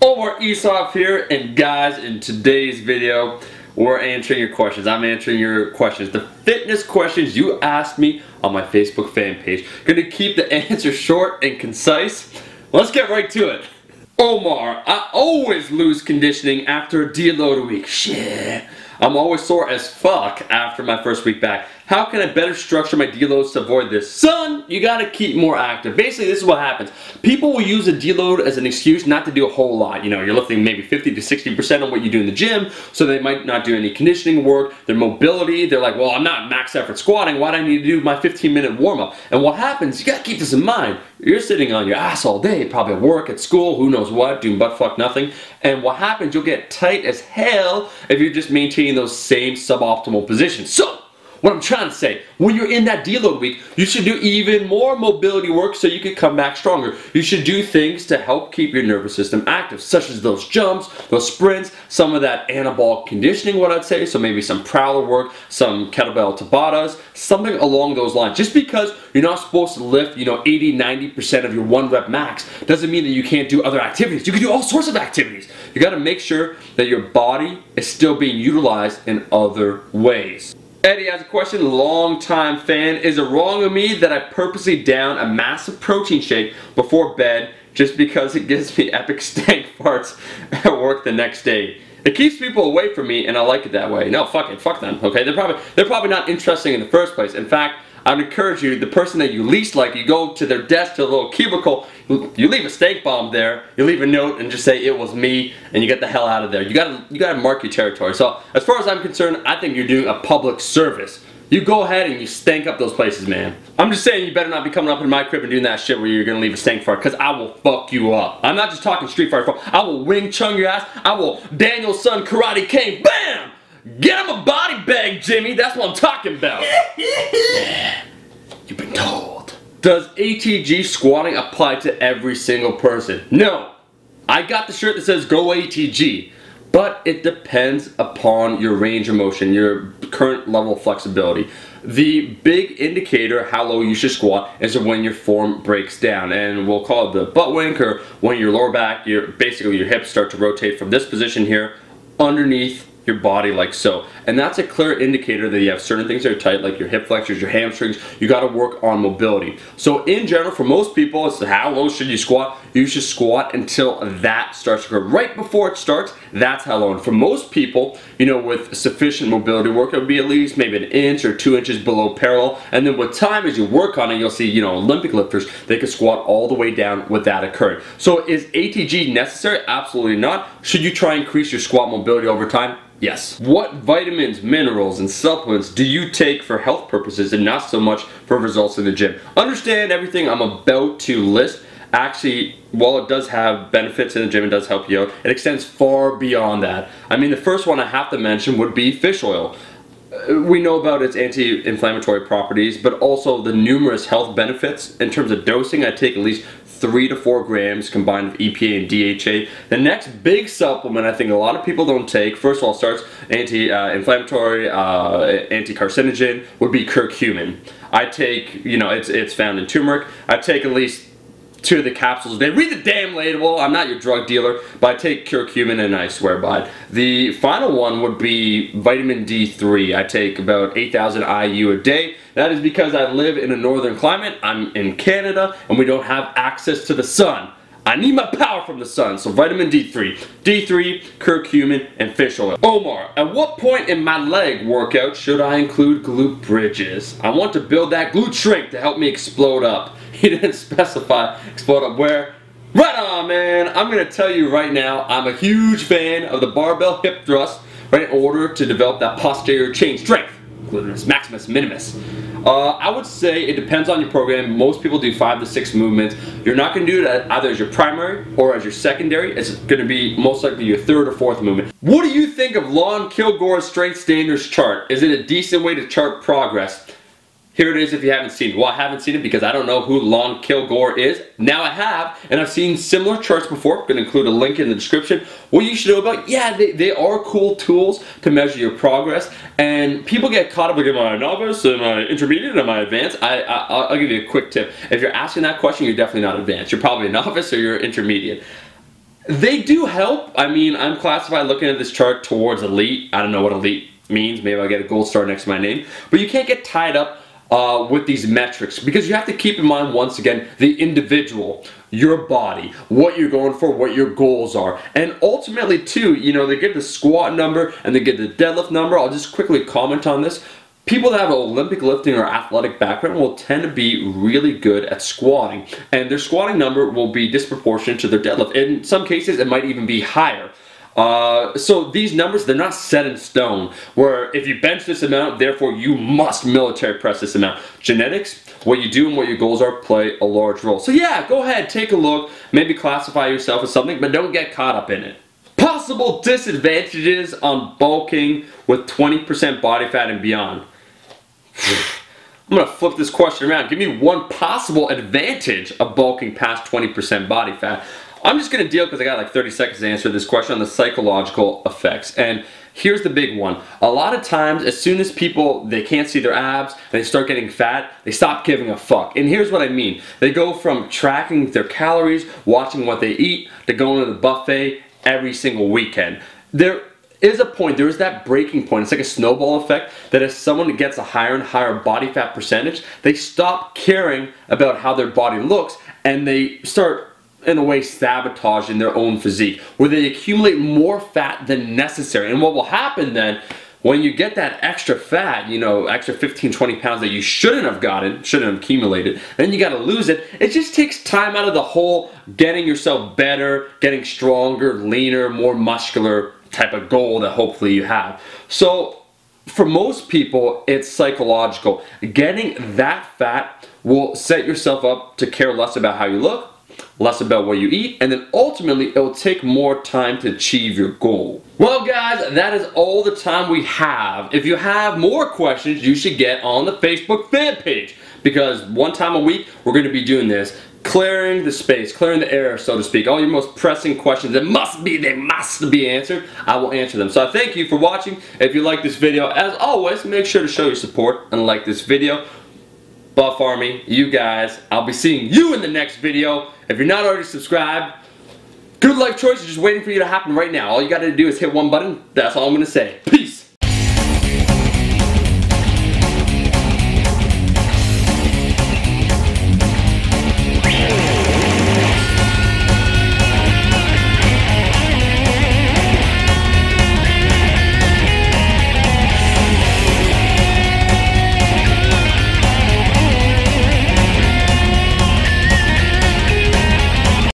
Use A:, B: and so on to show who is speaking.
A: Omar Isov here, and guys, in today's video, we're answering your questions. I'm answering your questions. The fitness questions you asked me on my Facebook fan page. Gonna keep the answer short and concise. Let's get right to it. Omar, I always lose conditioning after a DiLo week. Shit. I'm always sore as fuck after my first week back. How can I better structure my deloads to avoid this? Son, you gotta keep more active. Basically, this is what happens. People will use a deload as an excuse not to do a whole lot. You know, you're lifting maybe 50 to 60% of what you do in the gym, so they might not do any conditioning work, their mobility. They're like, well, I'm not max effort squatting. Why do I need to do my 15-minute warm-up? And what happens, you gotta keep this in mind. You're sitting on your ass all day, probably at work, at school, who knows what, doing butt-fuck nothing. And what happens, you'll get tight as hell if you're just maintaining those same suboptimal positions. So, what I'm trying to say, when you're in that deload week, you should do even more mobility work so you can come back stronger. You should do things to help keep your nervous system active, such as those jumps, those sprints, some of that anabolic conditioning, what I'd say, so maybe some prowler work, some kettlebell tabatas, something along those lines. Just because you're not supposed to lift, 80, 90% of your 1 rep max doesn't mean that you can't do other activities. You can do all sorts of activities. You gotta make sure that your body is still being utilized in other ways. Eddie has a question, long-time fan. Is it wrong of me that I purposely down a massive protein shake before bed just because it gives me epic stank farts at work the next day? It keeps people away from me and I like it that way. No, fuck it, fuck them, okay? They're probably not interesting in the first place. In fact, I'd encourage you, the person that you least like, you go to their desk, to a little cubicle, you leave a stank bomb there, you leave a note and just say it was me, and you get the hell out of there. You gotta mark your territory. So as far as I'm concerned, I think you're doing a public service. You go ahead and you stank up those places, man. I'm just saying you better not be coming up in my crib and doing that shit where you're gonna leave a stank fart, because I will fuck you up. I'm not just talking street fighter fart. I will Wing Chun your ass. I will Daniel Son Karate King. Bam! Get him a body bag, Jimmy. That's what I'm talking about. Yeah, you've been told. Does ATG squatting apply to every single person? No. I got the shirt that says go ATG, but it depends upon your range of motion, your current level of flexibility. The big indicator how low you should squat is when your form breaks down, and we'll call it the butt wink, or when your lower back, basically your hips start to rotate from this position here underneath your body, like so. And that's a clear indicator that you have certain things that are tight, like your hip flexors, your hamstrings. You got to work on mobility. So in general, for most people, it's how low should you squat? You should squat until that starts to grow. Right before it starts, that's how low. And for most people, with sufficient mobility work, it would be at least maybe 1 inch or 2 inches below parallel. And then with time, as you work on it, you'll see, Olympic lifters, they can squat all the way down with that occurring. So is ATG necessary? Absolutely not. Should you try and increase your squat mobility over time? Yes. What vitamins, minerals, and supplements do you take for health purposes and not so much for results in the gym? Understand everything I'm about to list. Actually, while it does have benefits in the gym, it does help you out, it extends far beyond that. I mean, the first one I have to mention would be fish oil. We know about its anti-inflammatory properties, but also the numerous health benefits. In terms of dosing, I take at least 3 to 4 grams combined with EPA and DHA. The next big supplement I think a lot of people don't take, first of all, starts anti-inflammatory, anti-carcinogen, would be curcumin. I take, it's found in turmeric. I take at least 2 of the capsules a day. Read the damn label. I'm not your drug dealer, but I take curcumin and I swear by it. The final one would be vitamin D3. I take about 8,000 IU a day. That is because I live in a northern climate. I'm in Canada and we don't have access to the sun. I need my power from the sun, so vitamin D3. D3, curcumin, and fish oil. Omar, at what point in my leg workout should I include glute bridges? I want to build that glute shrink to help me explode up. He didn't specify explode up where. Right on, man. I'm going to tell you right now, I'm a huge fan of the barbell hip thrust, right, in order to develop that posterior chain strength. Gluteus maximus minimus. I would say it depends on your program. Most people do 5 to 6 movements. You're not going to do it either as your primary or as your secondary. It's going to be most likely your 3rd or 4th movement. What do you think of Lon Kilgore's strength standards chart? Is it a decent way to chart progress? Here it is if you haven't seen it. Well, I haven't seen it because I don't know who Lon Kilgore is. Now I have, and I've seen similar charts before. I'm going to include a link in the description. What you should know about, yeah, they are cool tools to measure your progress. And people get caught up like, am I a novice, am I intermediate, am I advanced? I'll give you a quick tip. If you're asking that question, you're definitely not advanced. You're probably a novice or you're intermediate. They do help. I mean, I'm classified looking at this chart towards elite. I don't know what elite means. Maybe I'll get a gold star next to my name. But you can't get tied up with these metrics, because you have to keep in mind, once again, the individual, your body, what you're going for, what your goals are. And ultimately too, you know, they get the squat number and they get the deadlift number. I'll just quickly comment on this. People that have an Olympic lifting or athletic background will tend to be really good at squatting, and their squatting number will be disproportionate to their deadlift. In some cases, it might even be higher. So these numbers, they're not set in stone, where if you bench this amount, therefore you must military press this amount. Genetics, what you do and what your goals are, play a large role. So yeah, go ahead, take a look, maybe classify yourself as something, but don't get caught up in it. Possible disadvantages on bulking with 20% body fat and beyond. I'm going to flip this question around. Give me one possible advantage of bulking past 20% body fat. I'm just going to deal, because I got like 30 seconds to answer this question, on the psychological effects. And here's the big one. A lot of times, as soon as people, they can't see their abs, and they start getting fat, they stop giving a fuck. And here's what I mean. They go from tracking their calories, watching what they eat, to going to the buffet every single weekend. There is a point, there is that breaking point. It's like a snowball effect, that if someone gets a higher and higher body fat percentage, they stop caring about how their body looks, and they start, in a way, sabotaging their own physique, where they accumulate more fat than necessary. And what will happen then, when you get that extra fat, you know, extra 15, 20 pounds that you shouldn't have gotten, shouldn't have accumulated, then you gotta lose it. It just takes time out of the whole getting yourself better, getting stronger, leaner, more muscular type of goal that hopefully you have. So for most people, it's psychological. Getting that fat will set yourself up to care less about how you look, less about what you eat, and then ultimately it will take more time to achieve your goal. Well guys, that is all the time we have. If you have more questions, you should get on the Facebook fan page, because one time a week we're going to be doing this, clearing the space, clearing the air, so to speak. All your most pressing questions that must be answered, I will answer them. So I thank you for watching. If you like this video, as always, make sure to show your support and like this video. Buff Army, you guys, I'll be seeing you in the next video. If you're not already subscribed, good life choice is just waiting for you to happen right now. All you gotta do is hit one button. That's all I'm gonna say. Peace.